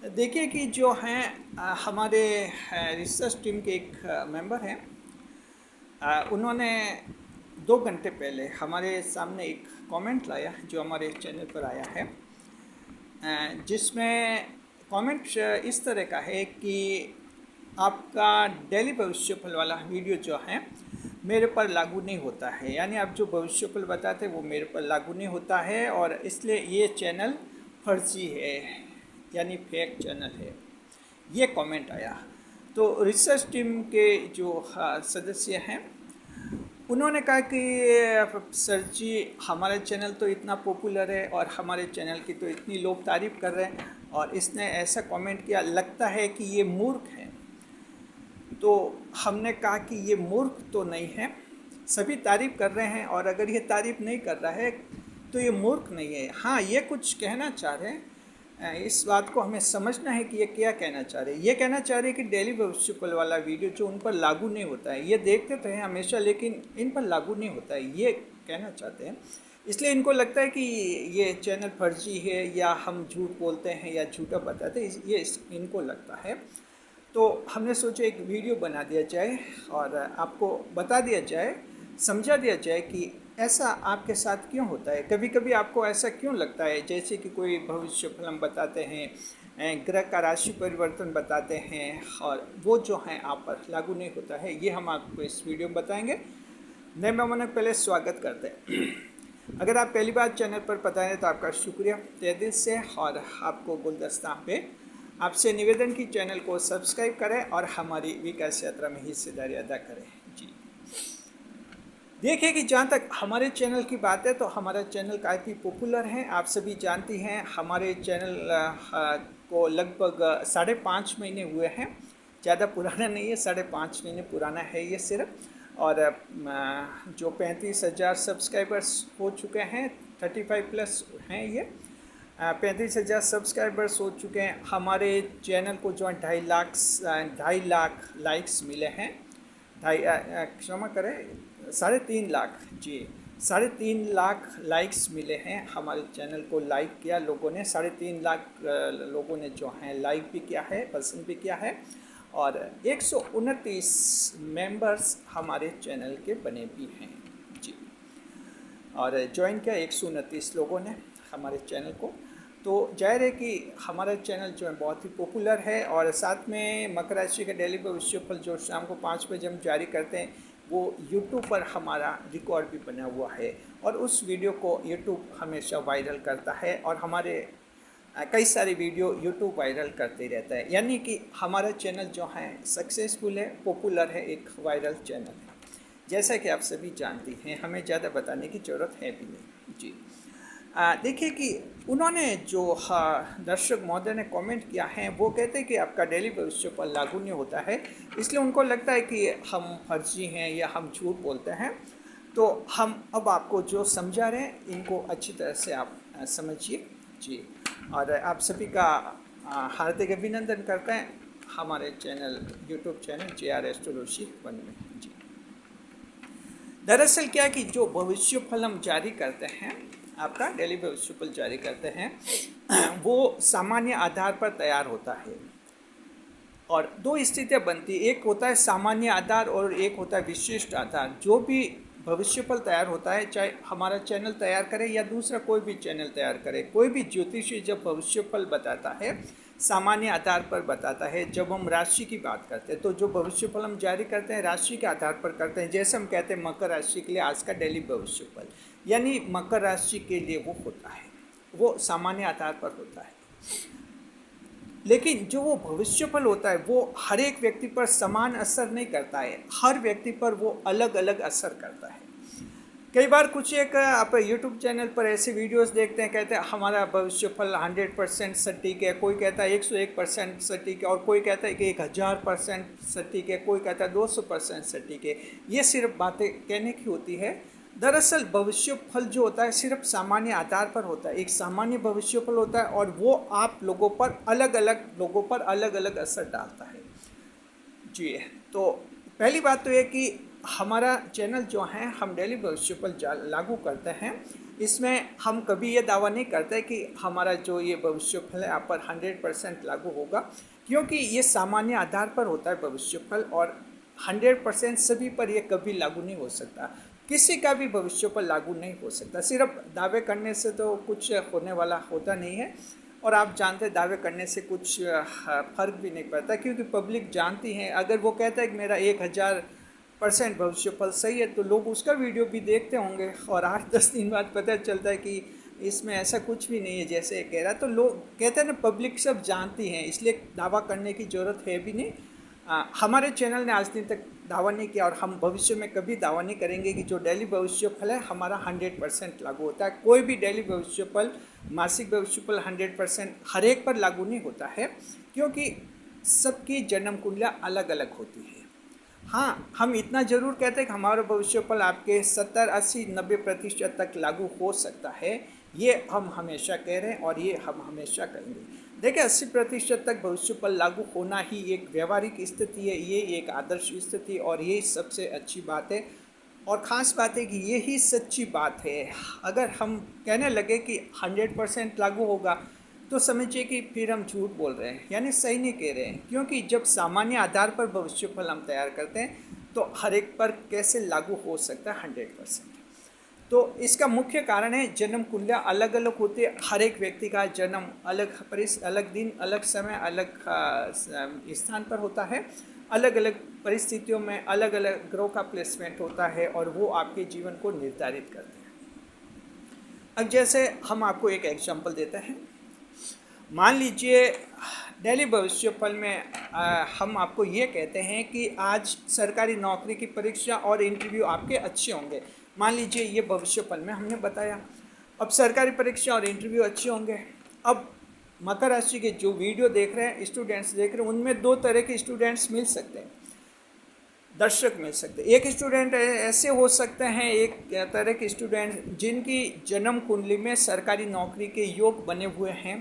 देखिए कि जो हैं हमारे रिसर्च टीम के एक मेंबर हैं। उन्होंने 2 घंटे पहले हमारे सामने एक कमेंट लाया जो हमारे चैनल पर आया है, जिसमें कमेंट इस तरह का है कि आपका डेली भविष्यफल वाला वीडियो जो है मेरे पर लागू नहीं होता है, यानी आप जो भविष्यफल बताते हैं वो मेरे पर लागू नहीं होता है और इसलिए ये चैनल फर्जी है, यानी फेक चैनल है। ये कमेंट आया। तो रिसर्च टीम के जो सदस्य हैं उन्होंने कहा कि सर जी, हमारा चैनल तो इतना पॉपुलर है और हमारे चैनल की तो इतनी लोग तारीफ़ कर रहे हैं और इसने ऐसा कमेंट किया, लगता है कि ये मूर्ख है। तो हमने कहा कि ये मूर्ख तो नहीं है, सभी तारीफ़ कर रहे हैं और अगर ये तारीफ़ नहीं कर रहा है तो ये मूर्ख नहीं है। हाँ, ये कुछ कहना चाह रहे हैं, इस बात को हमें समझना है कि ये क्या कहना चाह रहे हैं। ये कहना चाह रहे हैं कि डेली भविष्यफल वाला वीडियो जो उन पर लागू नहीं होता है, ये देखते तो हैं हमेशा लेकिन इन पर लागू नहीं होता है, ये कहना चाहते हैं। इसलिए इनको लगता है कि ये चैनल फर्जी है या हम झूठ बोलते हैं या झूठा बताते हैं, ये इनको लगता है। तो हमने सोचा एक वीडियो बना दिया जाए और आपको बता दिया जाए, समझा दिया जाए कि ऐसा आपके साथ क्यों होता है। कभी कभी आपको ऐसा क्यों लगता है, जैसे कि कोई भविष्य फिल्म बताते हैं, ग्रह का राशि परिवर्तन बताते हैं और वो जो है आप पर लागू नहीं होता है। ये हम आपको इस वीडियो में बताएंगे। नए मेहमानों का पहले स्वागत करते हैं। अगर आप पहली बार चैनल पर पता है तो आपका शुक्रिया तहे दिल से, और आपको गुलदस्ता पे आपसे निवेदन की चैनल को सब्सक्राइब करें और हमारी विकास यात्रा में हिस्सेदारी अदा करें। जी, देखिए कि जहाँ तक हमारे चैनल की बात है तो हमारा चैनल काफ़ी पॉपुलर है, आप सभी जानती हैं। हमारे चैनल को लगभग 5.5 महीने हुए हैं, ज़्यादा पुराना नहीं है, 5.5 महीने पुराना है ये सिर्फ। और जो 35,000 सब्सक्राइबर्स हो चुके हैं, 35+ हैं ये, 35,000 सब्सक्राइबर्स हो चुके हैं। हमारे चैनल को जो 2.5 लाख लाइक्स मिले हैं, क्षमा करें, 3.5 लाख, जी 3.5 लाख लाइक्स मिले हैं। हमारे चैनल को लाइक किया लोगों ने, 3.5 लाख लोगों ने जो हैं लाइक भी किया है, पसंद भी किया है। और 129 मेंबर्स हमारे चैनल के बने भी हैं। जी, और ज्वाइन किया 129 लोगों ने हमारे चैनल को। तो जाहिर है कि हमारा चैनल जो है बहुत ही पॉपुलर है। और साथ में मकर राशि का डेली भविष्यफल जो शाम को 5 बजे हम जारी करते हैं, वो यूट्यूब पर हमारा रिकॉर्ड भी बना हुआ है और उस वीडियो को यूट्यूब हमेशा वायरल करता है और हमारे कई सारे वीडियो यूट्यूब वायरल करते रहता है। यानी कि हमारा चैनल जो है सक्सेसफुल है, पॉपुलर है, एक वायरल चैनल है, जैसा कि आप सभी जानती हैं, हमें ज़्यादा बताने की ज़रूरत है भी नहीं। जी, देखिए कि उन्होंने जो दर्शक महोदय ने कमेंट किया है, वो कहते हैं कि आपका डेली भविष्य पर लागू नहीं होता है, इसलिए उनको लगता है कि हम फर्जी हैं या हम झूठ बोलते हैं। तो हम अब आपको जो समझा रहे हैं इनको अच्छी तरह से आप समझिए। जी, और आप सभी का हार्दिक अभिनंदन करते हैं हमारे channel, YouTube channel JR astrology 1 में। जी, दरअसल क्या कि जो भविष्यफल हम जारी करते हैं, आपका डेली भविष्यफल जारी करते हैं, वो सामान्य आधार पर तैयार होता है और 2 स्थितियाँ बनती है, एक होता है सामान्य आधार और एक होता है विशिष्ट आधार। जो भी भविष्यफल तैयार होता है, चाहे हमारा चैनल तैयार करे या दूसरा कोई भी चैनल तैयार करे, कोई भी ज्योतिषी जब भविष्यफल बताता है सामान्य आधार पर बताता है। जब हम राशि की बात करते हैं तो जो भविष्यफल हम जारी करते हैं राशि के आधार पर करते हैं। जैसे हम कहते हैं मकर राशि के लिए आज का डेली भविष्यफल, यानी मकर राशि के लिए वो होता है, वो सामान्य आधार पर होता है। लेकिन जो वो भविष्यफल होता है वो हर एक व्यक्ति पर समान असर नहीं करता है, हर व्यक्ति पर वो अलग अलग असर करता है। कई बार कुछ एक आप यूट्यूब चैनल पर ऐसे वीडियोस देखते हैं, कहते हैं हमारा भविष्यफल 100% सटीक है, कोई कहता है 101% सटीक है और कोई कहता है कि 1000% सटीक है, कोई कहता है 200% सटीक है। ये सिर्फ बातें कहने की होती है। दरअसल भविष्यफल जो होता है सिर्फ सामान्य आधार पर होता है, एक सामान्य भविष्यफल होता है और वो आप लोगों पर अलग अलग असर डालता है। जी, तो पहली बात तो ये कि हमारा चैनल जो है हम डेली भविष्यफल लागू करते हैं इसमें हम कभी ये दावा नहीं करते कि हमारा जो ये भविष्यफल है आप पर 100% लागू होगा, क्योंकि ये सामान्य आधार पर होता है भविष्यफल, और 100% सभी पर ये कभी लागू नहीं हो सकता। किसी का भी भविष्यफल लागू नहीं हो सकता। सिर्फ दावे करने से तो कुछ होने वाला होता नहीं है, और आप जानते हैं दावे करने से कुछ फ़र्क भी नहीं पड़ता, क्योंकि पब्लिक जानती है। अगर वो कहता है कि मेरा 1000% भविष्यफल सही है, तो लोग उसका वीडियो भी देखते होंगे, और 8-10 दिन बाद पता चलता है कि इसमें ऐसा कुछ भी नहीं है जैसे कह रहा है। तो लोग कहते हैं ना, पब्लिक सब जानती हैं, इसलिए दावा करने की ज़रूरत है भी नहीं। हमारे चैनल ने आज दिन तक दावा नहीं किया, और हम भविष्य में कभी दावा नहीं करेंगे कि जो डेली भविष्यफल है हमारा 100% लागू होता है। कोई भी डेली भविष्यफल, मासिक भविष्यफल 100% हर एक पर लागू नहीं होता है, क्योंकि सबकी जन्म कुंडलियाँ अलग अलग होती है। हाँ, हम इतना ज़रूर कहते हैं कि हमारा भविष्यफल आपके 70, 80, 90% तक लागू हो सकता है। ये हम हमेशा कह रहे हैं, और ये हम हमेशा करेंगे। देखिए, 80% तक भविष्यफल लागू होना ही एक व्यवहारिक स्थिति है, ये एक आदर्श स्थिति, और ये सबसे अच्छी बात है। और ख़ास बात है कि यही सच्ची बात है। अगर हम कहने लगे कि 100% लागू होगा, तो समझिए कि फिर हम झूठ बोल रहे हैं, यानी सही नहीं कह रहे हैं। क्योंकि जब सामान्य आधार पर भविष्यफल हम तैयार करते हैं, तो हर एक पर कैसे लागू हो सकता है 100%। तो इसका मुख्य कारण है जन्म कुंडलियाँ अलग अलग होती है। हर एक व्यक्ति का जन्म अलग दिन, अलग समय, अलग स्थान पर होता है। अलग अलग परिस्थितियों में अलग अलग ग्रह का प्लेसमेंट होता है, और वो आपके जीवन को निर्धारित करते हैं। अब जैसे हम आपको एक एग्जांपल देते हैं। मान लीजिए डेली भविष्यफल में हम आपको ये कहते हैं कि आज सरकारी नौकरी की परीक्षा और इंटरव्यू आपके अच्छे होंगे। मान लीजिए ये भविष्यफल में हमने बताया। अब सरकारी परीक्षा और इंटरव्यू अच्छे होंगे। अब मकर राशि के जो वीडियो देख रहे हैं, स्टूडेंट्स देख रहे हैं, उनमें 2 तरह के स्टूडेंट्स मिल सकते हैं, दर्शक मिल सकते हैं। एक स्टूडेंट ऐसे हो सकते हैं, एक तरह के स्टूडेंट जिनकी जन्म कुंडली में सरकारी नौकरी के योग बने हुए हैं।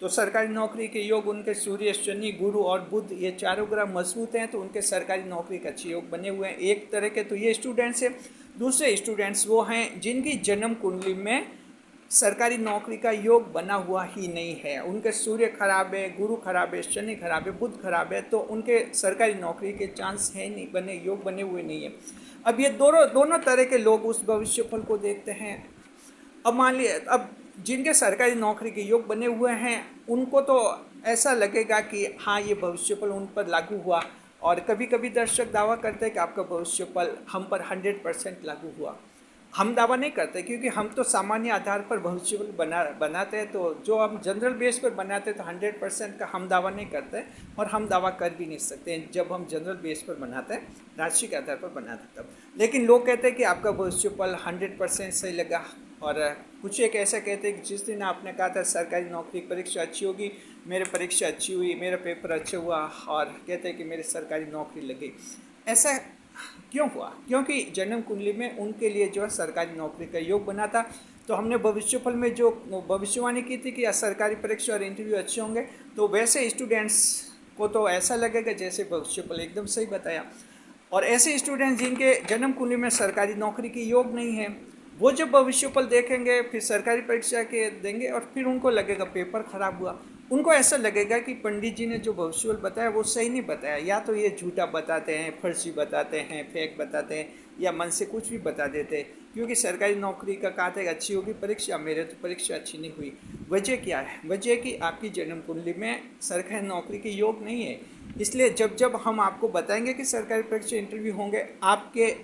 तो सरकारी नौकरी के योग उनके सूर्य, शनि, गुरु और बुध, ये चारों ग्रह मजबूत हैं, तो उनके सरकारी नौकरी के अच्छे योग बने हुए हैं। एक तरह के तो ये स्टूडेंट्स हैं। दूसरे स्टूडेंट्स वो हैं जिनकी जन्म कुंडली में सरकारी नौकरी का योग बना हुआ ही नहीं है। उनके सूर्य खराब है, गुरु खराब है, शनि खराब है, बुध खराब है, तो उनके सरकारी नौकरी के चांस है नहीं, योग बने हुए नहीं है। अब ये दोनों तरह के लोग उस भविष्यफल को देखते हैं। अब मान लिए, अब जिनके सरकारी नौकरी के योग बने हुए हैं, उनको तो ऐसा लगेगा कि हाँ, ये भविष्यफल उन पर लागू हुआ। और कभी कभी दर्शक दावा करते हैं कि आपका भविष्यफल हम पर 100% लागू हुआ। हम दावा नहीं करते, क्योंकि हम तो सामान्य आधार पर भविष्यफल बनाते हैं। तो जो हम जनरल बेस पर बनाते हैं, तो 100% का हम दावा नहीं करते, और हम दावा कर भी नहीं सकते जब हम जनरल बेस पर बनाते हैं, राशि के आधार पर बनाते हैं तब। लेकिन लोग कहते हैं कि आपका भविष्यफल 100% सही लगा। और कुछ एक ऐसा कहते हैं कि जिस दिन आपने कहा था सरकारी नौकरी की परीक्षा अच्छी होगी, मेरी परीक्षा अच्छी हुई, मेरा पेपर अच्छा हुआ, और कहते हैं कि मेरी सरकारी नौकरी लगी। ऐसा क्यों हुआ? क्योंकि जन्म कुंडली में उनके लिए जो है सरकारी नौकरी का योग बना था। तो हमने भविष्यफल में जो भविष्यवाणी की थी कि सरकारी परीक्षा और इंटरव्यू अच्छे होंगे, तो वैसे स्टूडेंट्स को तो ऐसा लगेगा जैसे भविष्यफल एकदम सही बताया। और ऐसे स्टूडेंट्स जिनके जन्म कुंडली में सरकारी नौकरी की योग नहीं है, वो जब भविष्यफल देखेंगे, फिर सरकारी परीक्षा के देंगे, और फिर उनको लगेगा पेपर खराब हुआ। उनको ऐसा लगेगा कि पंडित जी ने जो भविष्यफल बताया वो सही नहीं बताया, या तो ये झूठा बताते हैं, फर्जी बताते हैं, फेक बताते हैं, या मन से कुछ भी बता देते हैं। क्योंकि सरकारी नौकरी का कहा था अच्छी होगी परीक्षा, मेरे तो परीक्षा अच्छी नहीं हुई। वजह क्या है? वजह कि आपकी जन्म कुंडली में सरकारी नौकरी के योग नहीं है। इसलिए जब जब हम आपको बताएंगे कि सरकारी परीक्षा इंटरव्यू होंगे, आपके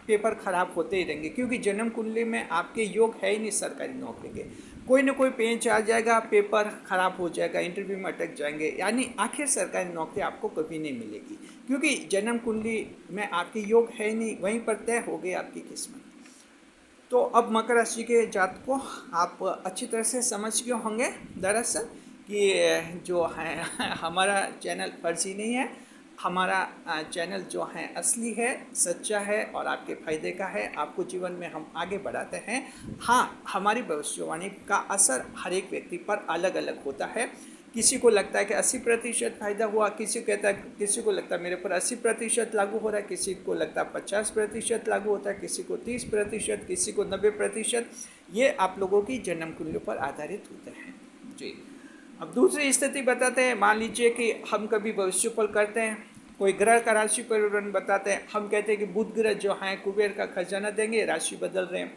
पेपर खराब होते ही रहेंगे, क्योंकि जन्म कुंडली में आपके योग है ही नहीं सरकारी नौकरी के। कोई ना कोई पेंच आ जाएगा, पेपर खराब हो जाएगा, इंटरव्यू में अटक जाएंगे, यानी आखिर सरकारी नौकरी आपको कभी नहीं मिलेगी, क्योंकि जन्म कुंडली में आपके योग है ही नहीं। वहीं पर तय हो गई आपकी किस्मत। तो अब मकर राशि के जातक को आप अच्छी तरह से समझ गए होंगे दरअसल कि जो है हमारा चैनल फर्जी नहीं है। हमारा चैनल जो है असली है, सच्चा है, और आपके फ़ायदे का है। आपको जीवन में हम आगे बढ़ाते हैं। हाँ, हमारी भविष्यवाणी का असर हर एक व्यक्ति पर अलग अलग होता है। किसी को लगता है कि 80% फ़ायदा हुआ, किसी को लगता है मेरे पर 80% लागू हो रहा है, किसी को लगता है 50% लागू होता है, किसी को 30%, किसी को 90%। ये आप लोगों की जन्म कुंडली पर आधारित होते हैं जी। अब दूसरी स्थिति बताते हैं। मान लीजिए कि हम कभी भविष्यफल करते हैं, कोई ग्रह का राशि परिवर्तन बताते हैं, हम कहते हैं कि बुध ग्रह जो हैं कुबेर का खजाना देंगे, राशि बदल रहे हैं।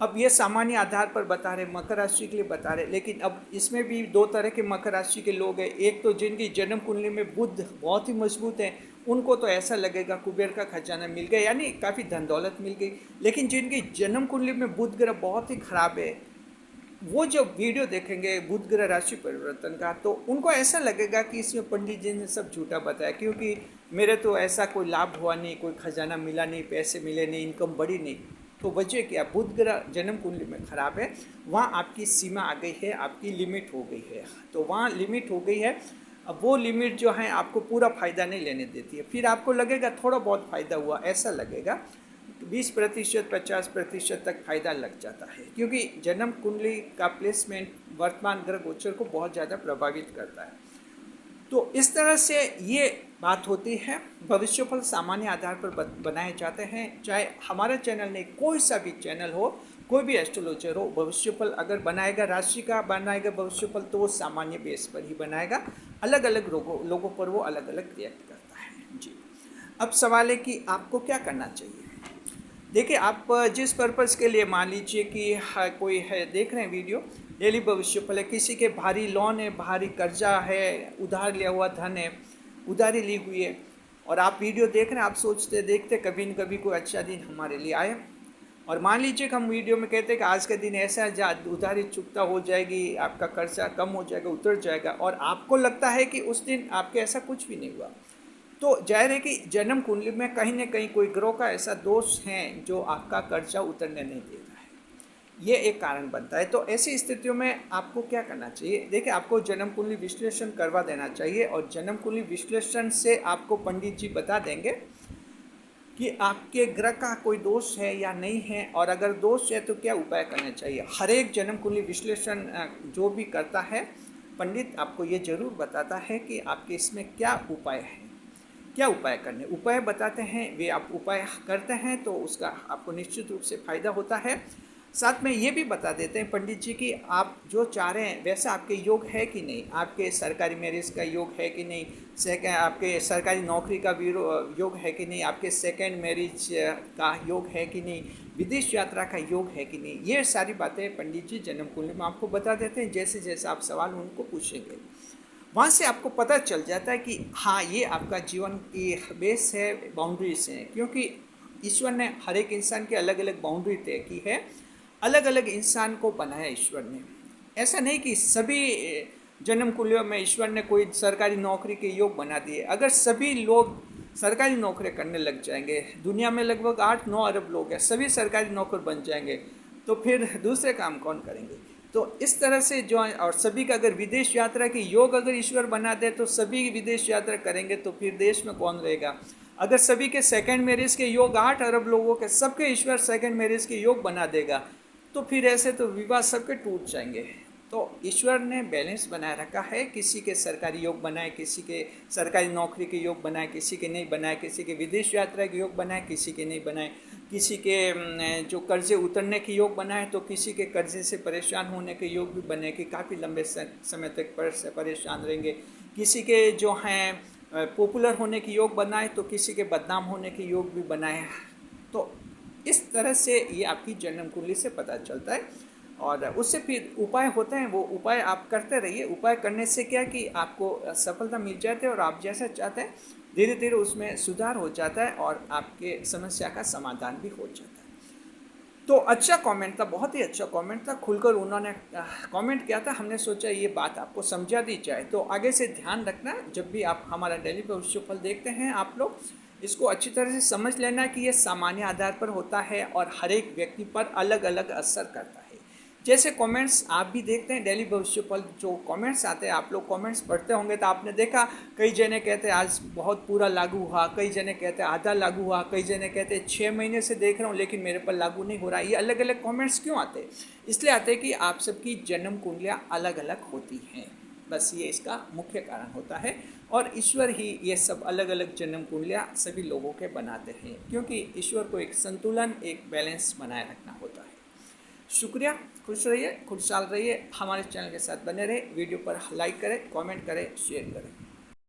अब ये सामान्य आधार पर बता रहे, मकर राशि के लिए बता रहे, लेकिन अब इसमें भी दो तरह के मकर राशि के लोग हैं। एक तो जिनकी जन्म कुंडली में बुध बहुत ही मजबूत है, उनको तो ऐसा लगेगा कुबेर का खजाना मिल गया, यानी काफ़ी धन दौलत मिल गई। लेकिन जिनकी जन्म कुंडली में बुध ग्रह बहुत ही खराब है, वो जो वीडियो देखेंगे बुध ग्रह राशि परिवर्तन का, तो उनको ऐसा लगेगा कि इसमें पंडित जी ने सब झूठा बताया, क्योंकि मेरे तो ऐसा कोई लाभ हुआ नहीं, कोई खजाना मिला नहीं, पैसे मिले नहीं, इनकम बढ़ी नहीं। तो वजह क्या, बुध ग्रह जन्म कुंडली में खराब है, वहाँ आपकी सीमा आ गई है, आपकी लिमिट हो गई है। तो वहाँ लिमिट हो गई है। अब वो लिमिट जो है आपको पूरा फ़ायदा नहीं लेने देती है। फिर आपको लगेगा थोड़ा बहुत फ़ायदा हुआ, ऐसा लगेगा। 20%, 50% तक फायदा लग जाता है, क्योंकि जन्म कुंडली का प्लेसमेंट वर्तमान ग्रह गोचर को बहुत ज़्यादा प्रभावित करता है। तो इस तरह से ये बात होती है। भविष्यफल सामान्य आधार पर बनाए जाते हैं, चाहे हमारे चैनल नहीं, कोई सा भी चैनल हो, कोई भी एस्ट्रोलॉजर हो, भविष्यफल अगर बनाएगा, राशि का बनाएगा भविष्यफल, तो वो सामान्य बेस पर ही बनाएगा। अलग अलग लोगों पर वो अलग अलग रिएक्ट करता है जी। अब सवाल है कि आपको क्या करना चाहिए। देखिए, आप जिस पर्पज़ के लिए, मान लीजिए कि कोई है देख रहे हैं वीडियो, डेली भविष्यफल है, किसी के भारी लोन है, भारी कर्जा है, उधार लिया हुआ धन है, उधारी ली हुई है, और आप वीडियो देख रहे हैं, आप सोचते देखते कभी न कभी कोई अच्छा दिन हमारे लिए आए। और मान लीजिए कि हम वीडियो में कहते हैं कि आज का दिन ऐसा है जहाँ उधारी चुकता हो जाएगी, आपका कर्जा कम हो जाएगा, उतर जाएगा, और आपको लगता है कि उस दिन आपके ऐसा कुछ भी नहीं हुआ। तो जाहिर है कि जन्म कुंडली में कहीं ना कहीं कोई ग्रह का ऐसा दोष है जो आपका कर्जा उतरने नहीं दे रहा है, ये एक कारण बनता है। तो ऐसी स्थितियों में आपको क्या करना चाहिए। देखिए, आपको जन्म कुंडली विश्लेषण करवा देना चाहिए, और जन्म कुंडली विश्लेषण से आपको पंडित जी बता देंगे कि आपके ग्रह का कोई दोष है या नहीं है, और अगर दोष है तो क्या उपाय करने चाहिए। हर एक जन्म कुंडली विश्लेषण जो भी करता है पंडित, आपको ये जरूर बताता है कि आपके इसमें क्या उपाय है, क्या उपाय करने, उपाय बताते हैं, वे आप उपाय करते हैं तो उसका आपको निश्चित रूप से फ़ायदा होता है। साथ में ये भी बता देते हैं पंडित जी कि आप जो चाह रहे हैं वैसा आपके योग है कि नहीं, आपके सरकारी मैरिज का योग है कि नहीं, आपके सरकारी नौकरी का भी योग है कि नहीं, आपके सेकंड मैरिज का योग है कि नहीं, विदेश यात्रा का योग है कि नहीं, ये सारी बातें पंडित जी जन्म कुंडली में आपको बता देते हैं। जैसे जैसे आप सवाल उनको पूछेंगे, वहाँ से आपको पता चल जाता है कि हाँ, ये आपका जीवन की बेस है, बाउंड्रीज हैं, क्योंकि ईश्वर ने हर एक इंसान की अलग अलग बाउंड्री तय की है, अलग अलग इंसान को बनाया ईश्वर ने। ऐसा नहीं कि सभी जन्म कुंडलियों में ईश्वर ने कोई सरकारी नौकरी के योग बना दिए। अगर सभी लोग सरकारी नौकरी करने लग जाएंगे, दुनिया में लगभग 8-9 अरब लोग हैं, सभी सरकारी नौकर बन जाएंगे, तो फिर दूसरे काम कौन करेंगे। तो इस तरह से जो, और सभी का अगर विदेश यात्रा के योग अगर ईश्वर बना दे तो सभी विदेश यात्रा करेंगे, तो फिर देश में कौन रहेगा। अगर सभी के सेकंड मैरिज के योग 8 अरब लोगों के सबके ईश्वर सेकंड मैरिज के योग बना देगा, तो फिर ऐसे तो विवाह सबके टूट जाएंगे। तो ईश्वर ने बैलेंस बनाए रखा है, किसी के सरकारी योग बनाए, किसी के सरकारी नौकरी के योग बनाए, किसी के नहीं बनाए, किसी के विदेश यात्रा के योग बनाए, किसी के नहीं बनाए, किसी के जो कर्जे उतरने के योग बनाए, तो किसी के कर्जे से परेशान होने के योग भी बने कि काफ़ी लंबे समय तक परेशान रहेंगे, किसी के जो हैं पॉपुलर होने के योग बनाए, तो किसी के बदनाम होने के योग भी बनाए। तो इस तरह से ये आपकी जन्म कुंडली से पता चलता है, और उससे फिर उपाय होते हैं, वो उपाय आप करते रहिए। उपाय करने से क्या कि आपको सफलता मिल जाती है, और आप जैसा चाहते हैं धीरे धीरे उसमें सुधार हो जाता है, और आपके समस्या का समाधान भी हो जाता है। तो अच्छा कमेंट था, बहुत ही अच्छा कमेंट था, खुलकर उन्होंने कमेंट किया था। हमने सोचा ये बात आपको समझा दी जाए। तो आगे से ध्यान रखना, जब भी आप हमारा डेली भविष्यफल देखते हैं, आप लोग इसको अच्छी तरह से समझ लेना कि ये सामान्य आधार पर होता है, और हर एक व्यक्ति पर अलग अलग असर करता है। जैसे कमेंट्स आप भी देखते हैं डेली भविष्यफल, जो कमेंट्स आते हैं, आप लोग कमेंट्स पढ़ते होंगे तो आपने देखा, कई जने कहते हैं आज बहुत पूरा लागू हुआ, कई जने कहते हैं आधा लागू हुआ, कई जने कहते हैं 6 महीने से देख रहा हूँ लेकिन मेरे पर लागू नहीं हो रहा। ये अलग अलग कमेंट्स क्यों आते हैं? इसलिए आते हैं कि आप सबकी जन्म कुंडलियाँ अलग अलग होती हैं। बस ये इसका मुख्य कारण होता है। और ईश्वर ही ये सब अलग अलग जन्म कुंडलियाँ सभी लोगों के बनाते हैं, क्योंकि ईश्वर को एक संतुलन, एक बैलेंस बनाए रखना होता है। शुक्रिया, खुश रहिए, खुशहाल रहिए, हमारे चैनल के साथ बने रहे। वीडियो पर लाइक करें, कमेंट करें, शेयर करें।